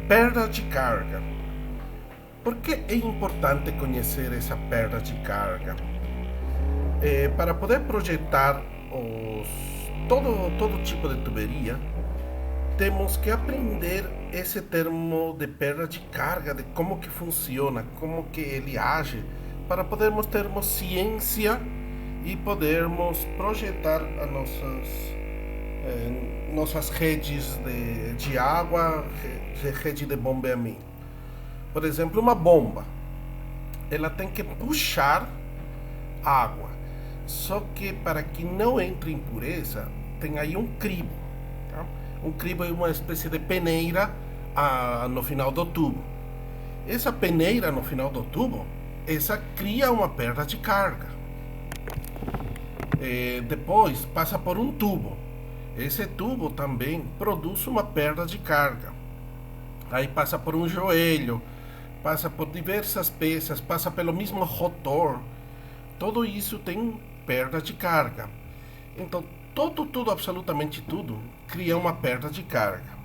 Perda de carga. Por que é importante conhecer essa perda de carga? Para poder projetar todo tipo de tuberia, temos que aprender esse termo de perda de carga, de como que funciona, como que ele age, para podermos termos ciência e podermos projetar as nossas redes de água, rede de bombeamento. Por exemplo, uma bomba, ela tem que puxar água, só que para que não entre impureza, tem aí um cribo. Tá? Um cribo é uma espécie de peneira no final do tubo. Essa peneira no final do tubo, essa cria uma perda de carga. Depois passa por um tubo. Esse tubo também produz uma perda de carga. Aí passa por um joelho, passa por diversas peças, passa pelo mesmo rotor. Tudo isso tem perda de carga. Então, tudo, absolutamente tudo, cria uma perda de carga.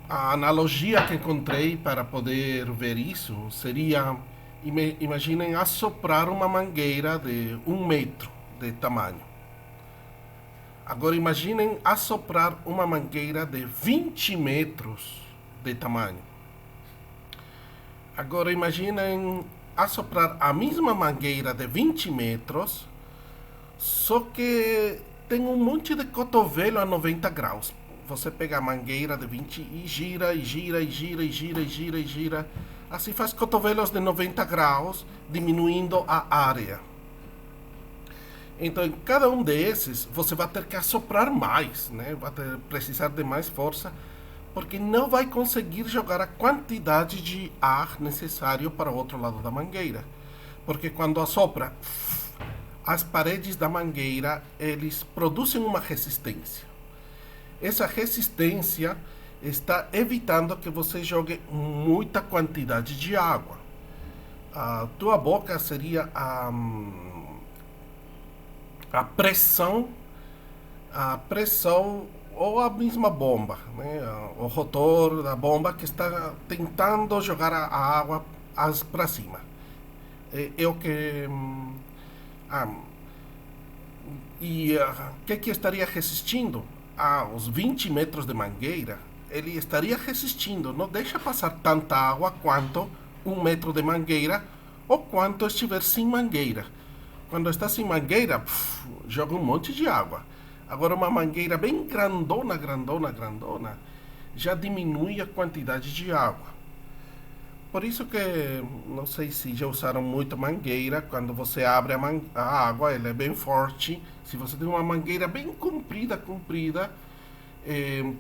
A analogia que encontrei para poder ver isso seria, imaginem assoprar uma mangueira de 1 metro de tamanho. Agora imaginem assoprar uma mangueira de 20 metros de tamanho. Agora imaginem assoprar a mesma mangueira de 20 metros, só que tem um monte de cotovelo a 90 graus. Você pega a mangueira de 20 e gira, e gira, e gira, e gira, e gira, e gira. Assim faz cotovelos de 90 graus, diminuindo a área. Então, em cada um desses, você vai ter que assoprar mais, né? Vai precisar de mais força, porque não vai conseguir jogar a quantidade de ar necessário para o outro lado da mangueira. Porque quando assopra, as paredes da mangueira, eles produzem uma resistência. Essa resistência está evitando que você jogue muita quantidade de água. A tua boca seria a pressão ou a mesma bomba, né? O rotor da bomba que está tentando jogar a água para cima. É o que... E o que estaria resistindo? Os 20 metros de mangueira, ele estaria resistindo, não deixa passar tanta água quanto 1 metro de mangueira ou quanto estiver sem mangueira. Quando está sem mangueira, joga um monte de água. Agora uma mangueira bem grandona, já diminui a quantidade de água. Por isso que, não sei se já usaram muito mangueira, quando você abre a água, ela é bem forte. Se você tem uma mangueira bem comprida,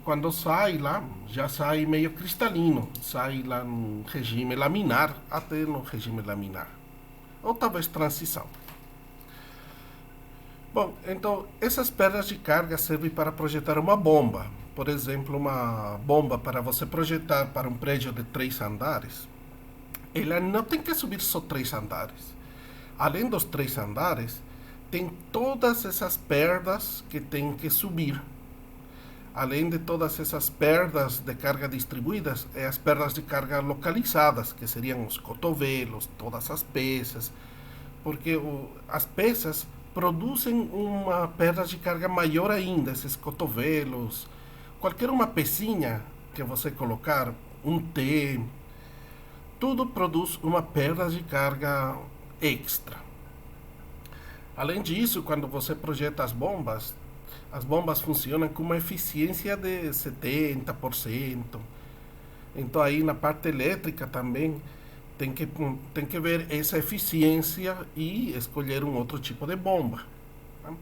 quando sai lá, já sai meio cristalino. Sai lá no regime laminar, até no regime laminar. Ou talvez transição. Bom, então essas perdas de carga servem para projetar uma bomba. Por exemplo, uma bomba para você projetar para um prédio de 3 andares. Ela não tem que subir só 3 andares. Além dos 3 andares, tem todas essas perdas que tem que subir. Além de todas essas perdas de carga distribuídas, as perdas de carga localizadas, que seriam os cotovelos, todas as peças, porque as peças produzem uma perda de carga maior ainda, esses cotovelos, qualquer uma pecinha que você colocar, um T, tudo produz uma perda de carga extra. Além disso, quando você projeta as bombas funcionam com uma eficiência de 70%. Então aí na parte elétrica também tem que ver essa eficiência e escolher um outro tipo de bomba. Tá?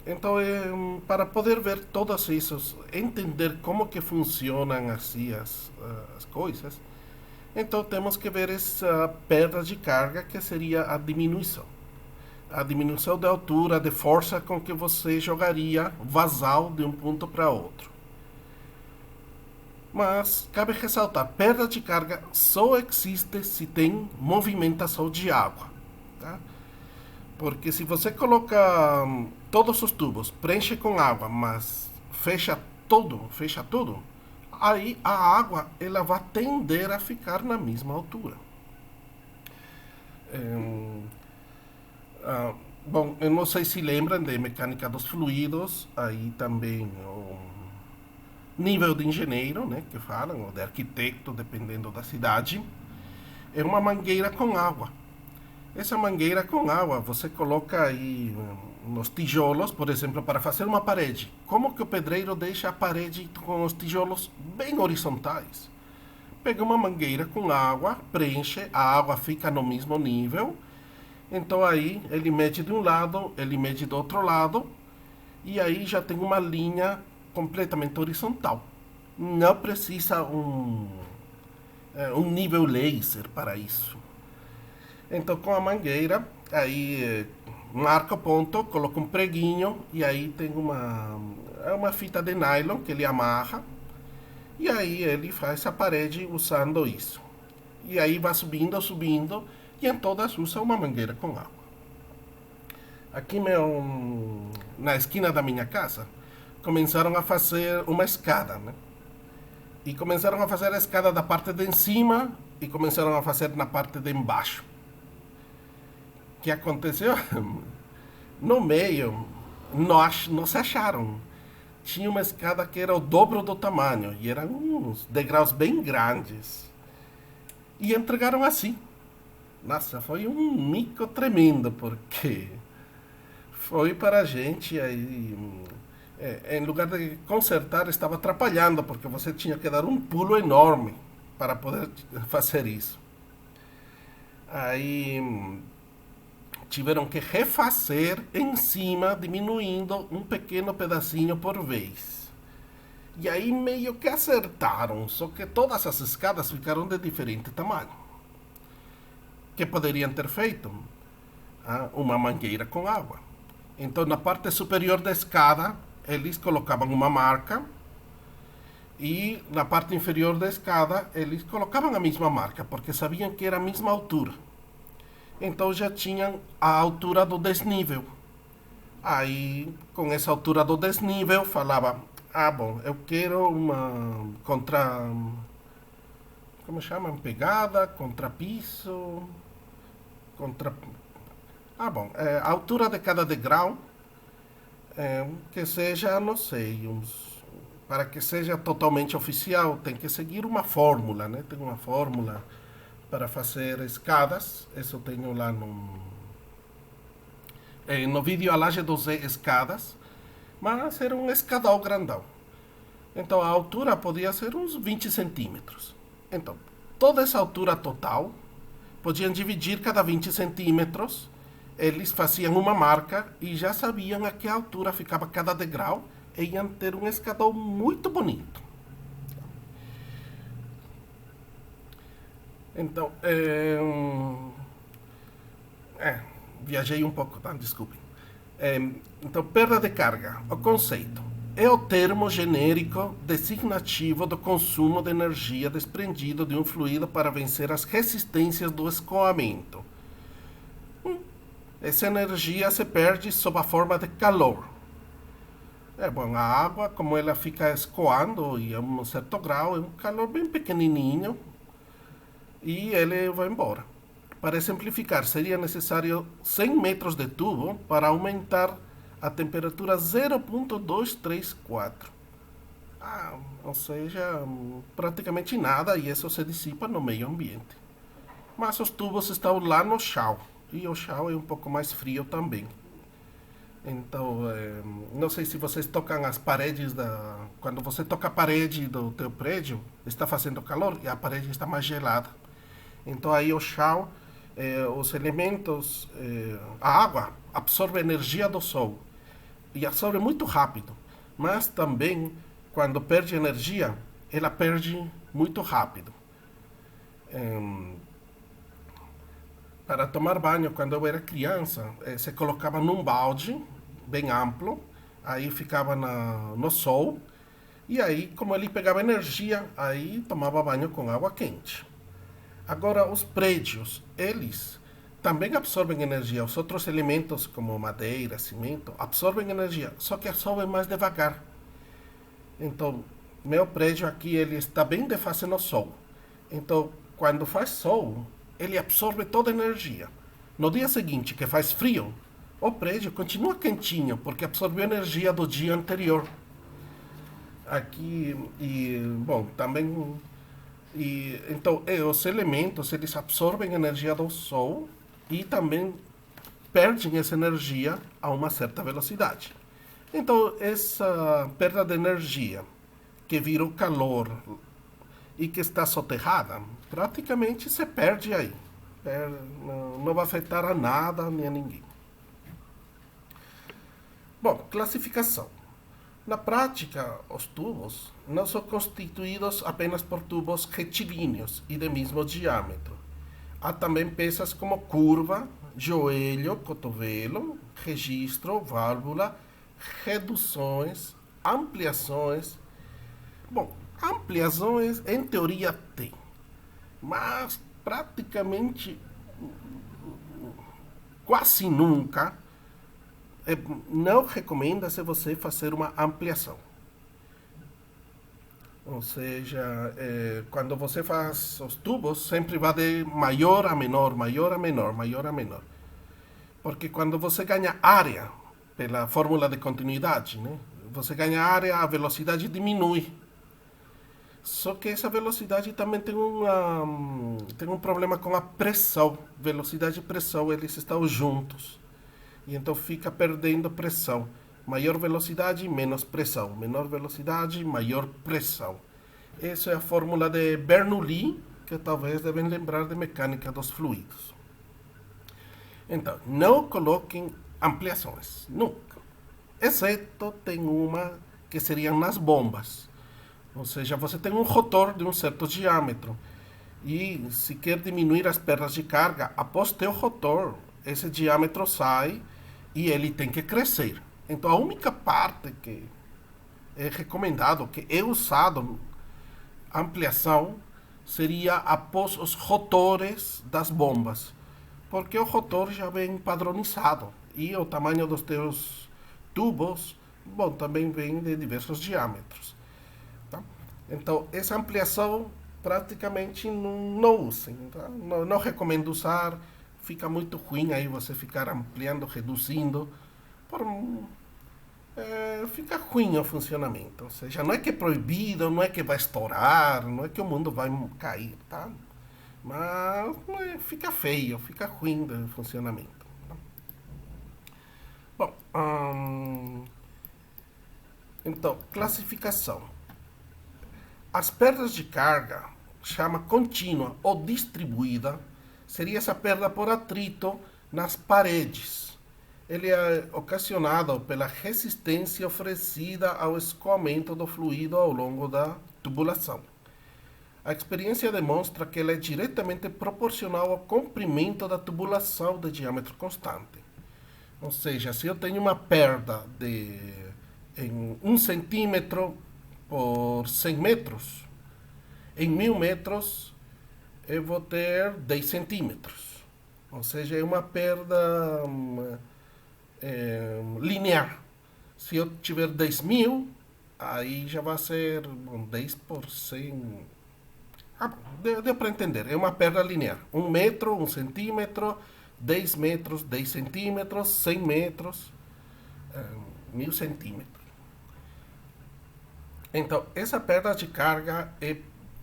Então, para poder ver todos esses, entender como que funcionam assim as coisas, então temos que ver essa perda de carga, que seria a diminuição. A diminuição de altura, de força com que você jogaria vazal de um ponto para outro. Mas cabe ressaltar, perda de carga só existe se tem movimentação de água. Tá? Porque se você coloca todos os tubos, preenche com água, mas fecha tudo, aí a água ela vai tender a ficar na mesma altura. Em, bom, eu não sei se lembram de mecânica dos fluidos, aí também o nível de engenheiro, né, que falam, ou de arquiteto, dependendo da cidade, é uma mangueira com água. Essa mangueira com água você coloca aí nos tijolos, por exemplo, para fazer uma parede. Como que o pedreiro deixa a parede com os tijolos bem horizontais? Pega uma mangueira com água, preenche, a água fica no mesmo nível. Então aí ele mede de um lado, ele mede do outro lado, e aí já tem uma linha completamente horizontal. Não precisa um nível laser para isso. Então com a mangueira, aí marca o ponto, coloca um preguinho e aí tem uma fita de nylon que ele amarra e aí ele faz a parede usando isso. E aí vai subindo, subindo e em todas usa uma mangueira com água. Aqui na esquina da minha casa começaram a fazer uma escada, né? E começaram a fazer a escada da parte de cima e começaram a fazer na parte de embaixo. O que aconteceu? No meio, não se acharam. Tinha uma escada que era o dobro do tamanho e eram uns degraus bem grandes. E entregaram assim. Nossa, foi um mico tremendo, porque foi para a gente aí. Em lugar de consertar, estava atrapalhando, porque você tinha que dar um pulo enorme para poder fazer isso. Aí tiveram que refazer em cima, diminuindo um pequeno pedacinho por vez. E aí meio que acertaram, só que todas as escadas ficaram de diferente tamanho. Que poderiam ter feito? Uma mangueira com água. Então na parte superior da escada eles colocavam uma marca e na parte inferior da escada eles colocavam a mesma marca, porque sabiam que era a mesma altura. Então já tinham a altura do desnível. Aí, com essa altura do desnível, falava: bom, eu quero uma como chama? Pegada, contrapiso, bom, a altura de cada degrau, que seja, não sei, para que seja totalmente oficial, tem que seguir uma fórmula, né? Tem uma fórmula para fazer escadas. Isso eu tenho lá no vídeo a laje dos escadas, mas era um escadão grandão. Então a altura podia ser uns 20 centímetros. Então, toda essa altura total, podiam dividir cada 20 centímetros, eles faziam uma marca e já sabiam a que altura ficava cada degrau e iam ter um escadão muito bonito. Então, viajei um pouco, tá? Desculpem. Então, perda de carga. O conceito é o termo genérico designativo do consumo de energia desprendido de um fluido para vencer as resistências do escoamento. Essa energia se perde sob a forma de calor. Bom, a água, como ela fica escoando e a um certo grau, é um calor bem pequenininho e ele vai embora. Para exemplificar, seria necessário 100 metros de tubo para aumentar a temperatura 0,234. Ou seja, praticamente nada, e isso se dissipa no meio ambiente. Mas os tubos estão lá no chão, e o chão é um pouco mais frio também. Então, não sei se vocês tocam as paredes quando você toca a parede do teu prédio, está fazendo calor e a parede está mais gelada. Então aí o chão, os elementos, a água absorve a energia do sol e absorve muito rápido, mas também quando perde energia, ela perde muito rápido. Para tomar banho, quando eu era criança, se colocava num balde bem amplo, aí ficava no sol, e aí, como ele pegava energia, aí tomava banho com água quente. Agora, os prédios, eles também absorvem energia. Os outros elementos, como madeira, cimento, absorvem energia, só que absorvem mais devagar. Então, meu prédio aqui ele está bem de face no sol. Então, quando faz sol, ele absorve toda a energia. No dia seguinte, que faz frio, o prédio continua quentinho, porque absorveu energia do dia anterior. Aqui, e, bom, também... então, os elementos, eles absorvem energia do sol e também perdem essa energia a uma certa velocidade. Então, essa perda de energia que virou calor e que está soterrada, praticamente se perde aí. Não vai afetar a nada nem a ninguém. Bom, classificação. Na prática, os tubos não são constituídos apenas por tubos retilíneos e de mesmo diâmetro. Há também peças como curva, joelho, cotovelo, registro, válvula, reduções, ampliações. Bom, ampliações em teoria tem, mas praticamente quase nunca não recomenda-se você fazer uma ampliação. Ou seja, quando você faz os tubos, sempre vai de maior a menor, maior a menor, maior a menor. Porque quando você ganha área, pela fórmula de continuidade, né? Você ganha área, a velocidade diminui. Só que essa velocidade também tem um problema com a pressão. Velocidade e pressão, eles estão juntos. E então fica perdendo pressão. Maior velocidade, menos pressão. Menor velocidade, maior pressão. Essa é a fórmula de Bernoulli, que talvez devem lembrar de mecânica dos fluidos. Então, não coloquem ampliações, nunca. Exceto tem uma que seriam nas bombas. Ou seja, você tem um rotor de um certo diâmetro. E se quer diminuir as perdas de carga, após ter o rotor, esse diâmetro sai e ele tem que crescer. Então a única parte que é recomendado, que é usado ampliação, seria após os rotores das bombas. Porque o rotor já vem padronizado e o tamanho dos teus tubos, bom, também vem de diversos diâmetros. Tá? Então essa ampliação praticamente não usem. Tá? Não recomendo usar. Fica muito ruim aí você ficar ampliando, reduzindo. Fica ruim o funcionamento. Ou seja, não é que é proibido, não é que vai estourar, não é que o mundo vai cair, tá? Mas fica feio, fica ruim o funcionamento. Tá? Bom, então, classificação. As perdas de carga, chama contínua ou distribuída, seria essa perda por atrito nas paredes. Ele é ocasionado pela resistência oferecida ao escoamento do fluido ao longo da tubulação. A experiência demonstra que ela é diretamente proporcional ao comprimento da tubulação de diâmetro constante. Ou seja, se eu tenho uma perda em 1 centímetro por 100 metros, em 1000 metros eu vou ter 10 centímetros. Ou seja, é uma perda linear. Se eu tiver 10.000, aí já vai ser 10 por 100. Deu para entender. É uma perda linear. 1 metro, 1 centímetro, 10 metros, 10 centímetros, 100 metros, 1000 centímetros. Então, essa perda de carga é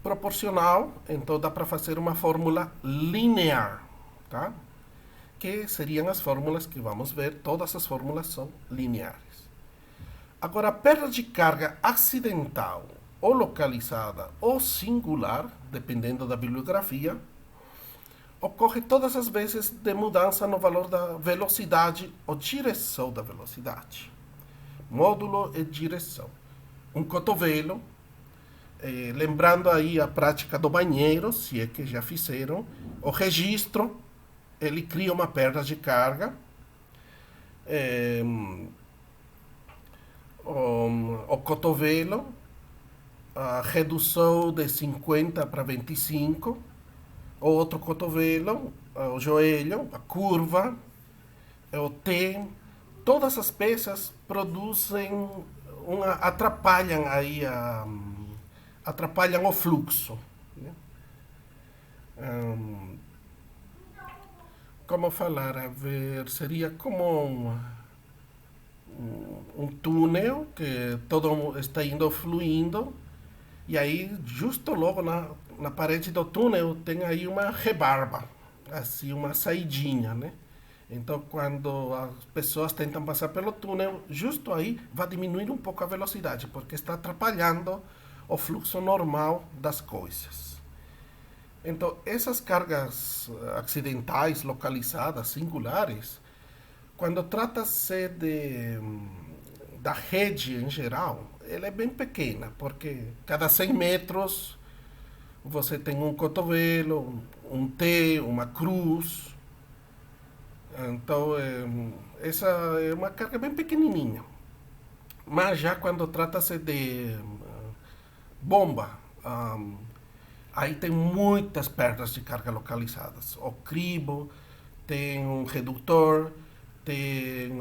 proporcional, então dá para fazer uma fórmula linear, tá? Que seriam as fórmulas que vamos ver, todas as fórmulas são lineares. Agora, a perda de carga acidental, ou localizada, ou singular, dependendo da bibliografia, ocorre todas as vezes de mudança no valor da velocidade ou direção da velocidade. Módulo e direção. Um cotovelo, lembrando aí a prática do banheiro, se é que já fizeram, o registro, ele cria uma perda de carga. O cotovelo, a redução de 50 para 25, o outro cotovelo, o joelho, a curva, o T, todas as peças produzem atrapalham aí atrapalham o fluxo, né? Hum, como falar, a ver, seria como um túnel que todo está indo fluindo e aí justo logo na parede do túnel tem aí uma rebarba, assim uma saidinha, né? Então quando as pessoas tentam passar pelo túnel, justo aí vai diminuir um pouco a velocidade, porque está atrapalhando o fluxo normal das coisas. Então essas cargas acidentais, localizadas, singulares, quando trata-se da rede em geral, ela é bem pequena, porque cada 100 metros você tem um cotovelo, um T, uma cruz. Então, essa é uma carga bem pequenininha. Mas já quando trata-se de bomba, aí tem muitas perdas de carga localizadas. O cribo, tem um redutor, tem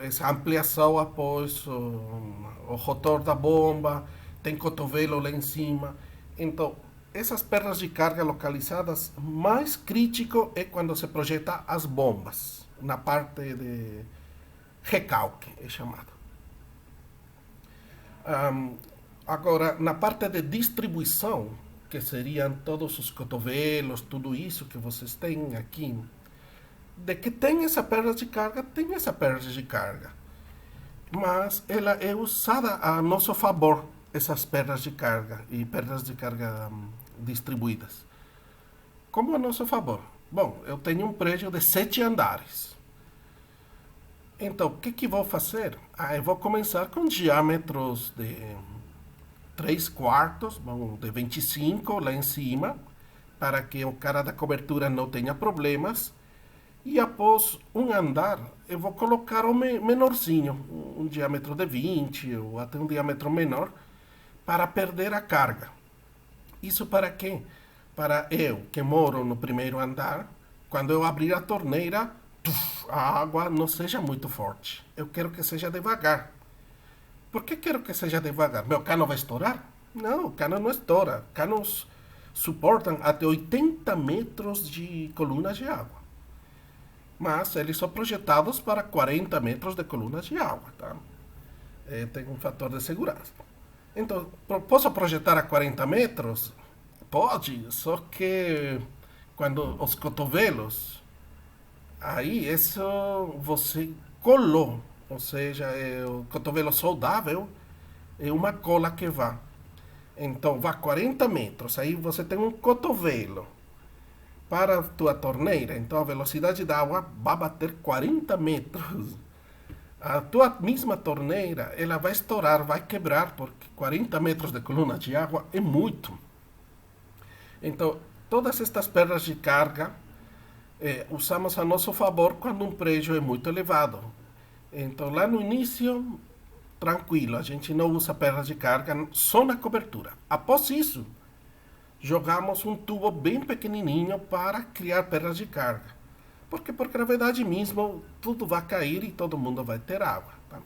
essa ampliação após o rotor da bomba, tem cotovelo lá em cima. Então, essas perdas de carga localizadas, mais crítico é quando se projeta as bombas, na parte de recalque, é chamado. Agora, na parte de distribuição, que seriam todos os cotovelos, tudo isso que vocês têm aqui, de que tem essa perda de carga, tem essa perda de carga. Mas ela é usada a nosso favor, essas perdas de carga e perdas de carga distribuídas. Como a nosso favor? Bom, eu tenho um prédio de 7 andares. Então, o que vou fazer? Eu vou começar com diâmetros de 3 quartos, bom, de 25 lá em cima, para que o cara da cobertura não tenha problemas. E após um andar, eu vou colocar o menorzinho, um diâmetro de 20 ou até um diâmetro menor, para perder a carga. Isso para quê? Para eu, que moro no primeiro andar, quando eu abrir a torneira, a água não seja muito forte. Eu quero que seja devagar. Por que quero que seja devagar? Meu cano vai estourar? Não, o cano não estoura. Canos suportam até 80 metros de colunas de água. Mas eles são projetados para 40 metros de colunas de água, tá? Tem um fator de segurança. Então, posso projetar a 40 metros? Pode, só que quando os cotovelos, aí isso você colou, ou seja, o cotovelo soldável é uma cola que vai. Então, vai 40 metros, aí você tem um cotovelo para a tua torneira, então a velocidade da água vai bater 40 metros. A tua mesma torneira, ela vai estourar, vai quebrar, porque 40 metros de coluna de água é muito. Então, todas estas perdas de carga usamos a nosso favor quando um prédio é muito elevado. Então, lá no início, tranquilo, a gente não usa perdas de carga, só na cobertura. Após isso, jogamos um tubo bem pequenininho para criar perdas de carga. Porque por gravidade mesmo, tudo vai cair e todo mundo vai ter água. Tá?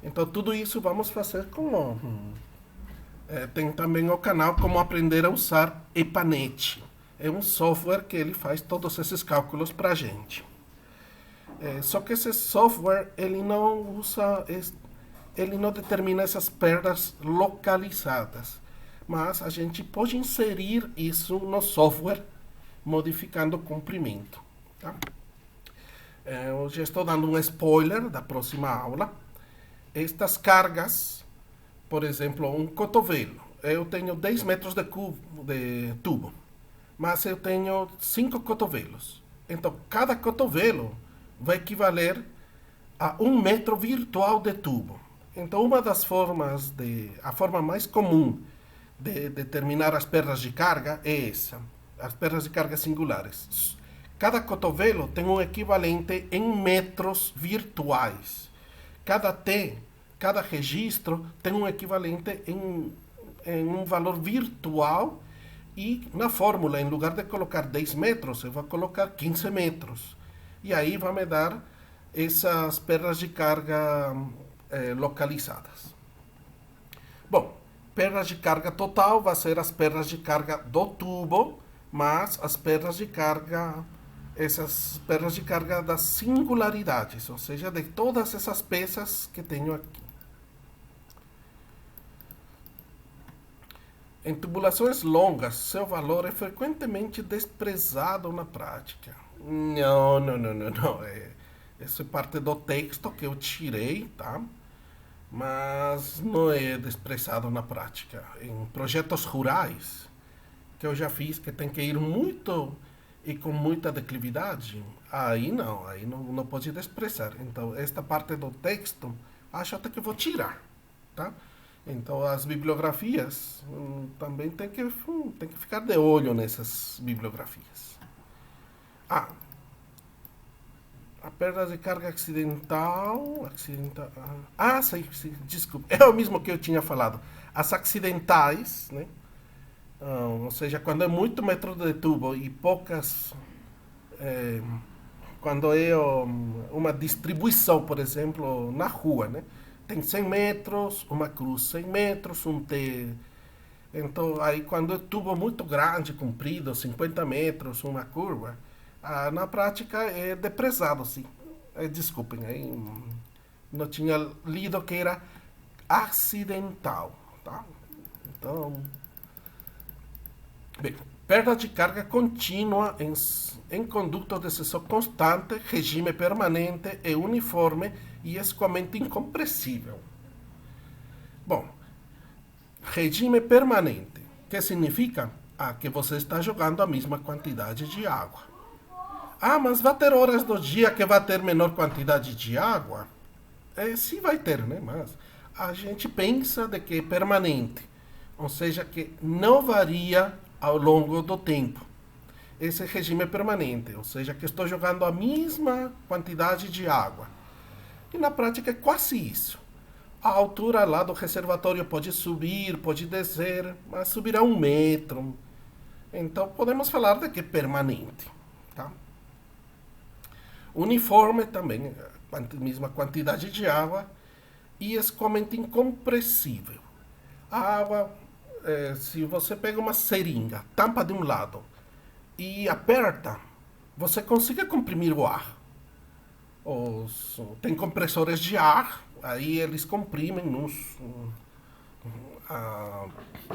Então, tudo isso vamos fazer com... tem também o canal Como Aprender a Usar EPANET. É um software que ele faz todos esses cálculos para a gente. Só que esse software, ele não usa... ele não determina essas perdas localizadas. Mas a gente pode inserir isso no software, modificando o comprimento. Tá? Eu já estou dando um spoiler da próxima aula. Estas cargas, por exemplo, um cotovelo. Eu tenho 10 metros de tubo, mas eu tenho 5 cotovelos. Então, cada cotovelo vai equivaler a 1 metro virtual de tubo. Então, uma das formas, a forma mais comum de determinar as perdas de carga é essa, as perdas de carga singulares. Cada cotovelo tem um equivalente em metros virtuais. Cada T, cada registro tem um equivalente em um valor virtual e na fórmula, em lugar de colocar 10 metros, eu vou colocar 15 metros. E aí vai me dar essas perdas de carga localizadas. Perdas de carga total vai ser as perdas de carga do tubo, mas as perdas de carga, essas perdas de carga das singularidades, ou seja, de todas essas peças que tenho aqui. Em tubulações longas, seu valor é frequentemente desprezado na prática. Não, não, não, não, não. Isso é parte do texto que eu tirei, tá? Mas não é desprezado na prática. Em projetos rurais, que eu já fiz, que tem que ir muito e com muita declividade, aí não pode desprezar. Então, esta parte do texto, acho até que vou tirar, tá? Então, as bibliografias também tem que ficar de olho nessas bibliografias. A perda de carga acidental. Sim, desculpa. É o mesmo que eu tinha falado. As acidentais, né? Ou seja, quando é muito metro de tubo e poucas. Quando é uma distribuição, por exemplo, na rua, né? Tem 100 metros, uma cruz 100 metros, um T. Então, aí quando é tubo muito grande, comprido, 50 metros, uma curva, na prática é deprezado, sim. Desculpem, aí não tinha lido que era acidental, tá? Então, bem, perda de carga contínua em conduto de seção constante, regime permanente e uniforme e escoamento incompressível. Bom, regime permanente, que significa que você está jogando a mesma quantidade de água. Mas vai ter horas do dia que vai ter menor quantidade de água? Sim vai ter, né? Mas a gente pensa de que é permanente, ou seja, que não varia ao longo do tempo. Esse regime é permanente, ou seja, que estou jogando a mesma quantidade de água. E na prática é quase isso. A altura lá do reservatório pode subir, pode descer, mas subirá 1 metro. Então podemos falar de que é permanente, tá? Uniforme também, a mesma quantidade de água e escoamento incompressível. A água, se você pega uma seringa, tampa de um lado e aperta, você consegue comprimir o ar. Tem compressores de ar, aí eles comprimem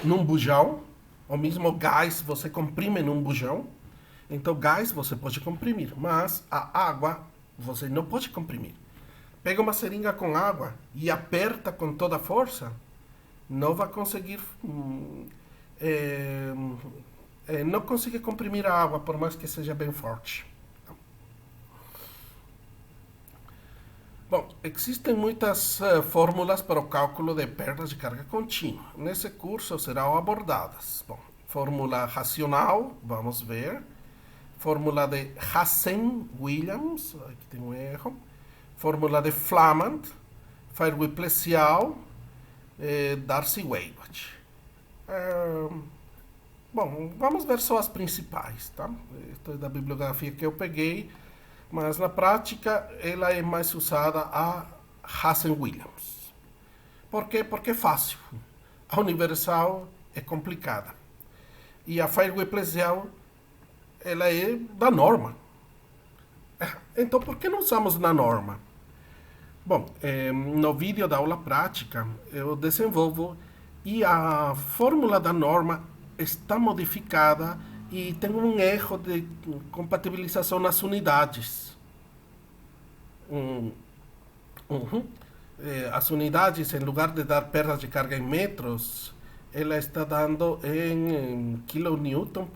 num bujão, ou mesmo gás você comprime num bujão. Então, gás você pode comprimir, mas a água você não pode comprimir. Pega uma seringa com água e aperta com toda a força, não vai conseguir. Não consegue comprimir a água, por mais que seja bem forte. Bom, existem muitas fórmulas para o cálculo de perdas de carga contínua. Nesse curso serão abordadas. Bom, fórmula racional, vamos ver. Fórmula de Hassen-Williams, aqui tem um erro. Fórmula de Flamand, Fireway-Plessial, Darcy-Weyward. Bom, vamos ver só as principais, tá? Esta é da bibliografia que eu peguei, mas na prática ela é mais usada a Hassen-Williams. Por quê? Porque é fácil. A Universal é complicada. E a Fireway-Plessial ela é da norma. Então, por que não usamos na norma? Bom, no vídeo da aula prática, eu desenvolvo e a fórmula da norma está modificada e tem um erro de compatibilização nas unidades. As unidades, em lugar de dar perdas de carga em metros, ela está dando em kilonewton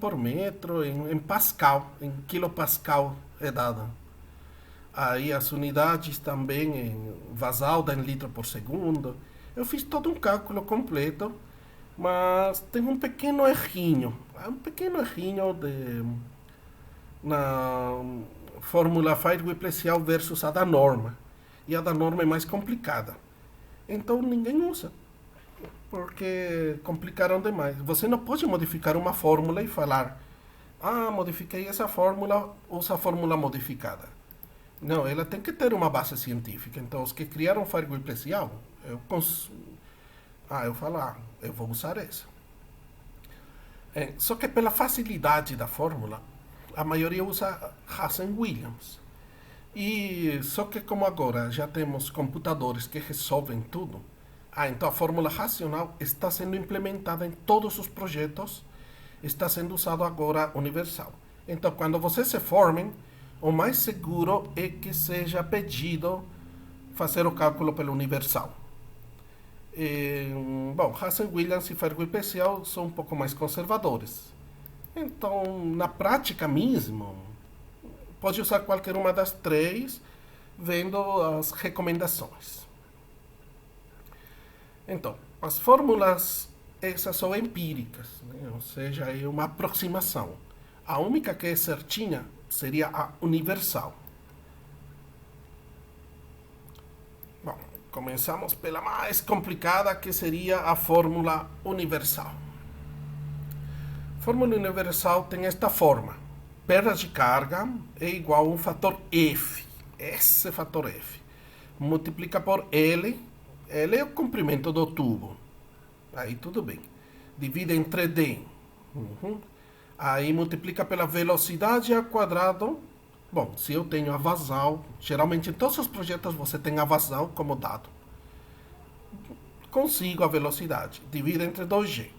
por metro, em Pascal, em quilopascal é dada. Aí as unidades também em Vasalda em litro por segundo. Eu fiz todo um cálculo completo, mas tem um pequeno errinho. Na fórmula Fireway-Plessial versus a da norma. E a da norma é mais complicada. Então ninguém usa, porque complicaram demais. Você não pode modificar uma fórmula e falar: modifiquei essa fórmula, usa a fórmula modificada. Não, ela tem que ter uma base científica. Então, os que criaram Fargo especial, eu falo, eu vou usar essa. Só que pela facilidade da fórmula, a maioria usa Hazen-Williams. E só que como agora já temos computadores que resolvem tudo, então a fórmula racional está sendo implementada em todos os projetos, está sendo usado agora universal. Então, quando vocês se formem, o mais seguro é que seja pedido fazer o cálculo pelo universal. Bom, Hazen-Williams e Fargo especial são um pouco mais conservadores. Então, na prática mesmo, pode usar qualquer uma das três, vendo as recomendações. Então, as fórmulas, essas são empíricas, né? Ou seja, é uma aproximação. A única que é certinha seria a universal. Bom, começamos pela mais complicada, que seria a fórmula universal. A fórmula universal tem esta forma. Perda de carga é igual a um fator F. Esse fator F. Multiplica por L. L é o comprimento do tubo. Aí tudo bem. Divide entre D. Aí multiplica pela velocidade ao quadrado. Bom, se eu tenho a vazão, geralmente em todos os projetos você tem a vazão como dado. Consigo a velocidade. Divide entre 2G.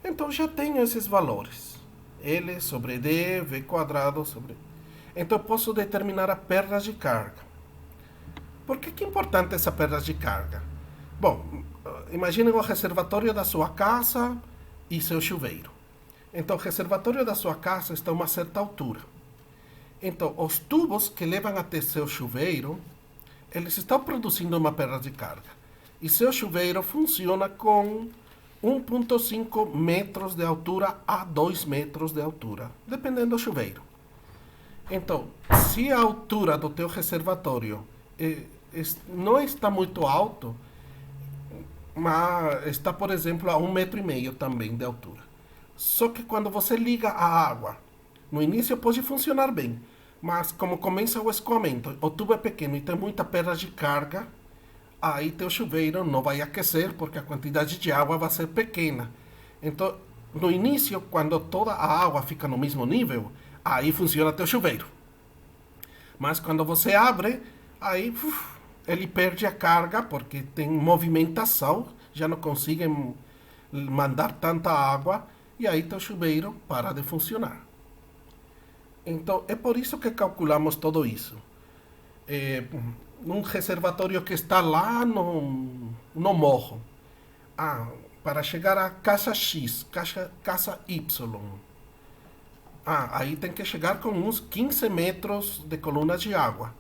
Então já tenho esses valores. L sobre D, V quadrado sobre... Então eu posso determinar a perda de carga. Por que é importante essa perda de carga? Bom, imaginem o reservatório da sua casa e seu chuveiro. Então o reservatório da sua casa está a uma certa altura. Então os tubos que levam até seu chuveiro, eles estão produzindo uma perda de carga. E seu chuveiro funciona com 1,5 metros de altura a 2 metros de altura, dependendo do chuveiro. Então, se a altura do teu reservatório não está muito alto, mas está, por exemplo, a 1,5 metro também de altura. Só que quando você liga a água, no início pode funcionar bem, mas como começa o escoamento, o tubo é pequeno e tem muita perda de carga, aí teu chuveiro não vai aquecer porque a quantidade de água vai ser pequena. Então, no início, quando toda a água fica no mesmo nível, aí funciona teu chuveiro. Mas quando você abre, aí ele perde a carga porque tem movimentação, já não consegue mandar tanta água e aí teu chuveiro para de funcionar. Então, é por isso que calculamos tudo isso. Num reservatório que está lá no morro. Para chegar à casa X, casa Y. Aí tem que chegar com uns 15 metros de coluna de água.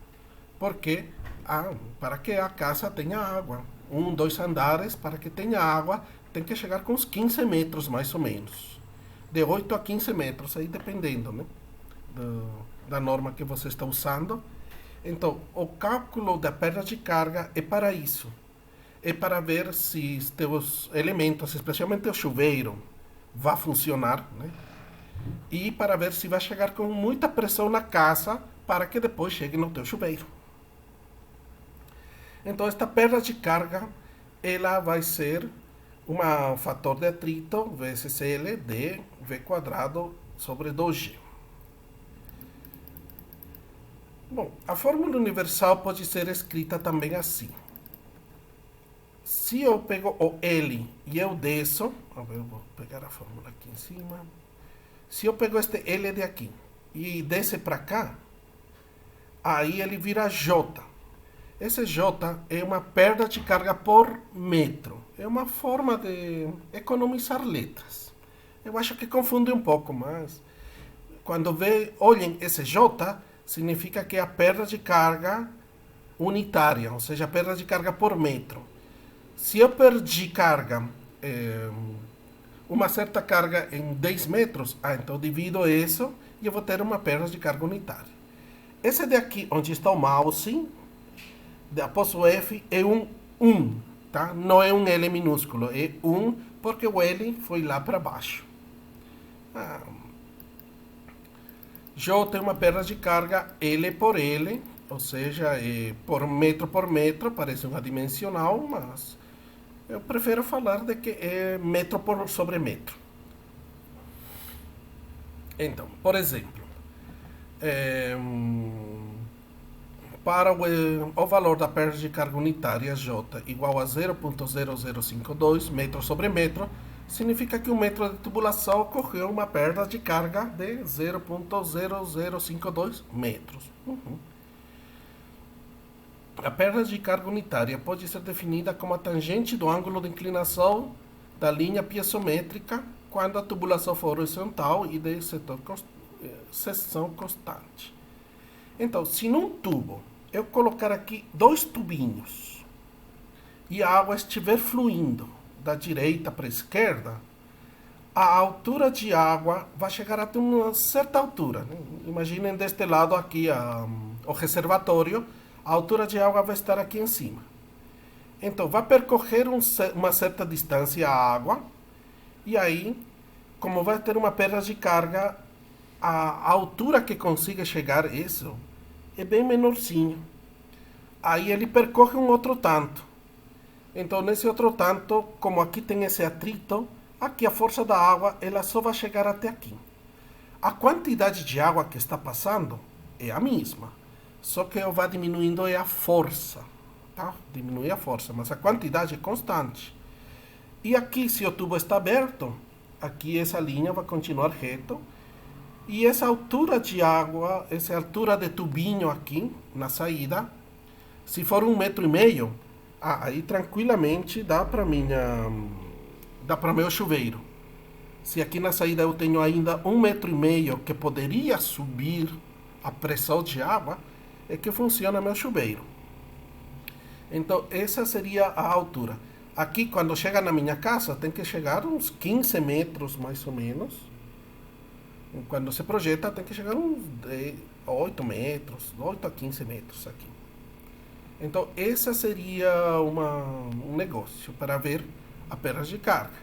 Porque, para que a casa tenha água, 2 andares, para que tenha água, tem que chegar com uns 15 metros mais ou menos. De 8 a 15 metros, aí dependendo, né, da norma que você está usando. Então, o cálculo da perda de carga é para isso. É para ver se os teus elementos, especialmente o chuveiro, vai funcionar, né? E para ver se vai chegar com muita pressão na casa para que depois chegue no teu chuveiro. Então, esta perda de carga, ela vai ser um fator de atrito vezes L de V quadrado sobre 2G. Bom, a fórmula universal pode ser escrita também assim. Se eu pego o L e eu desço, eu vou pegar a fórmula aqui em cima. Se eu pego este L de aqui e desce para cá, aí ele vira J. Esse J é uma perda de carga por metro. É uma forma de economizar letras. Eu acho que confunde um pouco, mas quando olhem esse J, significa que é a perda de carga unitária, ou seja, a perda de carga por metro. Se eu perdi carga, uma certa carga em 10 metros, então divido isso e eu vou ter uma perda de carga unitária. Esse daqui, onde está o mouse, após o F, é um 1, tá? Não é um L minúsculo, é 1, porque o L foi lá para baixo. J tem uma perda de carga L por L, Ou seja, por metro, parece uma dimensional, mas eu prefiro falar de que é metro por sobre metro. Então, por exemplo, é, para o valor da perda de carga unitária J igual a 0,0052 metro sobre metro, significa que um metro de tubulação ocorreu uma perda de carga de 0,0052 metros. A perda de carga unitária pode ser definida como a tangente do ângulo de inclinação da linha piezométrica quando a tubulação for horizontal e de seção constante. Então, se num tubo eu colocar aqui dois tubinhos e a água estiver fluindo da direita para a esquerda, a altura de água vai chegar até uma certa altura. Imaginem deste lado aqui o reservatório, a altura de água vai estar aqui em cima. Então, vai percorrer uma certa distância a água, e aí, como vai ter uma perda de carga, a altura que consiga chegar isso é bem menorzinho. Aí ele percorre um outro tanto. Então, nesse outro tanto, como aqui tem esse atrito, aqui a força da água ela só vai chegar até aqui. A quantidade de água que está passando é a mesma, só que vai diminuindo a força, tá? Diminui a força, mas a quantidade é constante. E aqui, se o tubo está aberto, aqui essa linha vai continuar reto, e essa altura de água, essa altura de tubinho aqui na saída, se for 1,5 metro, aí tranquilamente dá para meu chuveiro. Se aqui na saída eu tenho ainda 1,5 metro que poderia subir a pressão de água, é que funciona meu chuveiro. Então essa seria a altura. Aqui quando chega na minha casa tem que chegar uns 15 metros mais ou menos. Quando se projeta tem que chegar uns 8 metros, 8 a 15 metros aqui. Então esse seria um negócio para ver a perda de carga.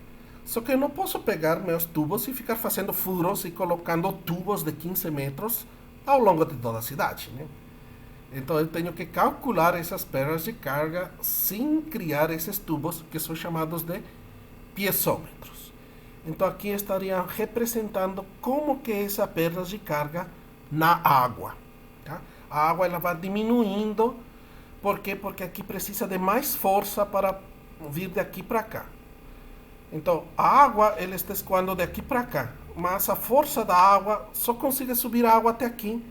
Só que eu não posso pegar meus tubos e ficar fazendo furos e colocando tubos de 15 metros ao longo de toda a cidade, né? Então eu tenho que calcular essas perdas de carga sem criar esses tubos que são chamados de piezômetros. Então aqui estaria representando como que é essa perda de carga na água, tá? A água ela vai diminuindo. Por quê? Porque aqui precisa de mais força para vir daqui para cá. Então, a água ela está escoando daqui para cá, mas a força da água só consegue subir a água até aqui.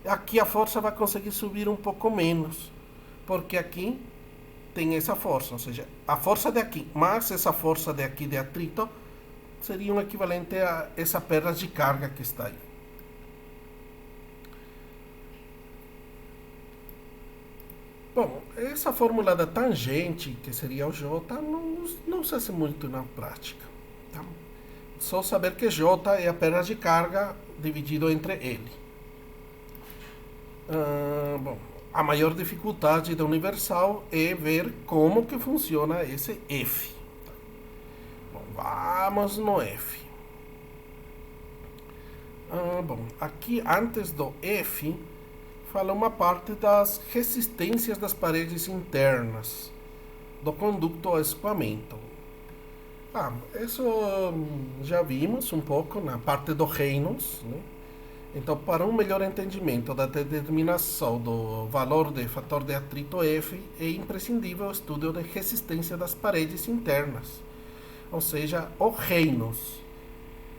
Aqui a força vai conseguir subir um pouco menos, porque aqui tem essa força, ou seja, a força daqui mais essa força daqui de atrito seria um equivalente a essa perda de carga que está aí. Bom, essa fórmula da tangente, que seria o J, não se usa muito na prática. Tá? Só saber que J é a perda de carga dividido entre L. Bom, a maior dificuldade da universal é ver como que funciona esse F. Bom, vamos no F. Bom, aqui antes do F fala uma parte das resistências das paredes internas do conduto ao escoamento. Isso já vimos um pouco na parte do Reynolds, né? Então, para um melhor entendimento da determinação do valor de fator de atrito F, é imprescindível o estudo de resistência das paredes internas, ou seja, o Reynolds.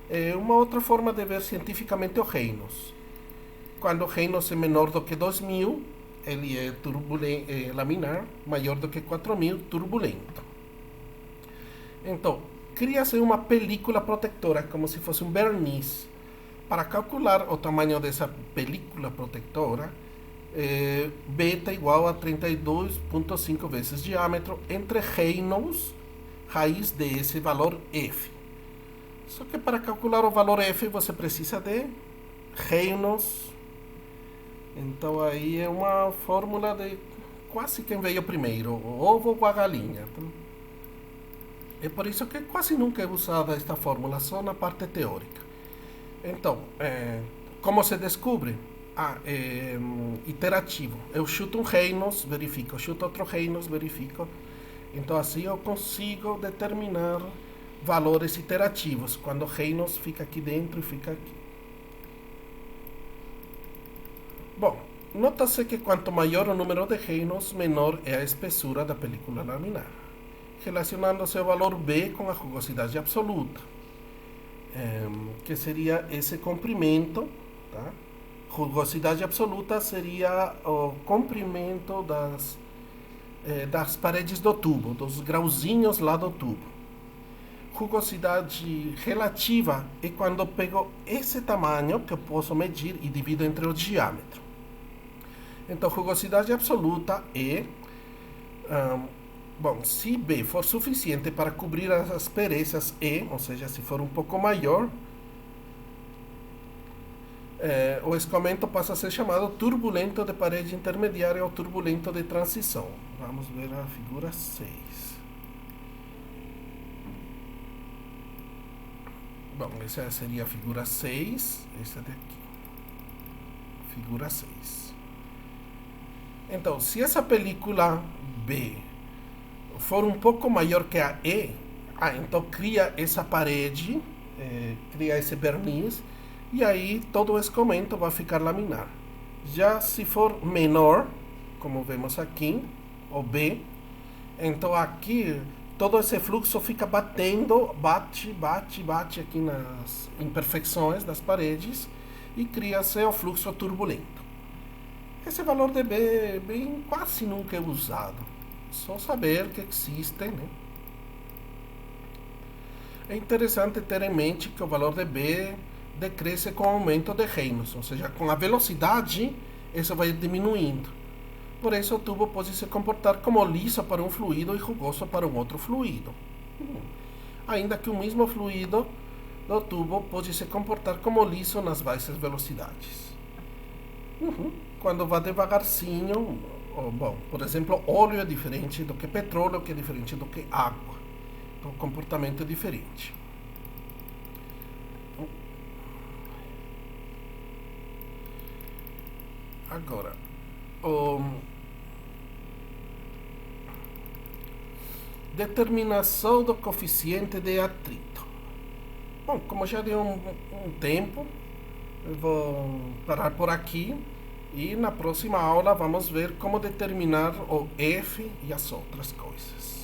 É uma outra forma de ver cientificamente o Reynolds. Quando o Reynolds é menor do que 2000, ele é laminar, maior do que 4000, turbulento. Então, cria-se uma película protetora, como se fosse um verniz. Para calcular o tamanho dessa película protetora, beta igual a 32,5 vezes diâmetro entre Reynolds, raiz desse valor F. Só que para calcular o valor F você precisa de Reynolds. Então aí é uma fórmula de quase quem veio primeiro, o ovo ou a galinha. É por isso que quase nunca é usada esta fórmula, só na parte teórica. Então, como se descobre? iterativo. Eu chuto um Reynolds, verifico. Eu chuto outro Reynolds, verifico. Então assim eu consigo determinar valores iterativos, quando Reynolds fica aqui dentro e fica aqui. Bom, nota-se que quanto maior o número de Reynolds, menor é a espessura da película laminar, relacionando-se o valor B com a rugosidade absoluta, que seria esse comprimento, tá? Rugosidade absoluta seria o comprimento das paredes do tubo, dos grauzinhos lá do tubo. Rugosidade relativa é quando eu pego esse tamanho que eu posso medir e divido entre o diâmetro. Então, rugosidade absoluta é, se B for suficiente para cobrir as asperezas E, ou seja, se for um pouco maior, o escoamento passa a ser chamado turbulento de parede intermediária ou turbulento de transição. Vamos ver a figura 6. Bom, essa seria a figura 6, essa daqui. Figura 6. Então, se essa película B for um pouco maior que a E, então cria essa parede, cria esse verniz, e aí todo o escoamento vai ficar laminar. Já se for menor, como vemos aqui, o B, então aqui todo esse fluxo fica batendo, bate aqui nas imperfeições das paredes e cria-se o fluxo turbulento. Esse valor de B bem quase nunca é usado, só saber que existe, né? É interessante ter em mente que o valor de B decresce com o aumento de Reynolds, ou seja, com a velocidade isso vai diminuindo. Por isso o tubo pode se comportar como liso para um fluido e rugoso para um outro fluido. Ainda que o mesmo fluido do tubo pode se comportar como liso nas baixas velocidades. Quando vai devagarzinho, por exemplo, óleo é diferente do que petróleo, que é diferente do que água. Então o comportamento é diferente. Agora, determinação do coeficiente de atrito. Bom, como já deu um tempo, eu vou parar por aqui e na próxima aula vamos ver como determinar o F e as outras coisas.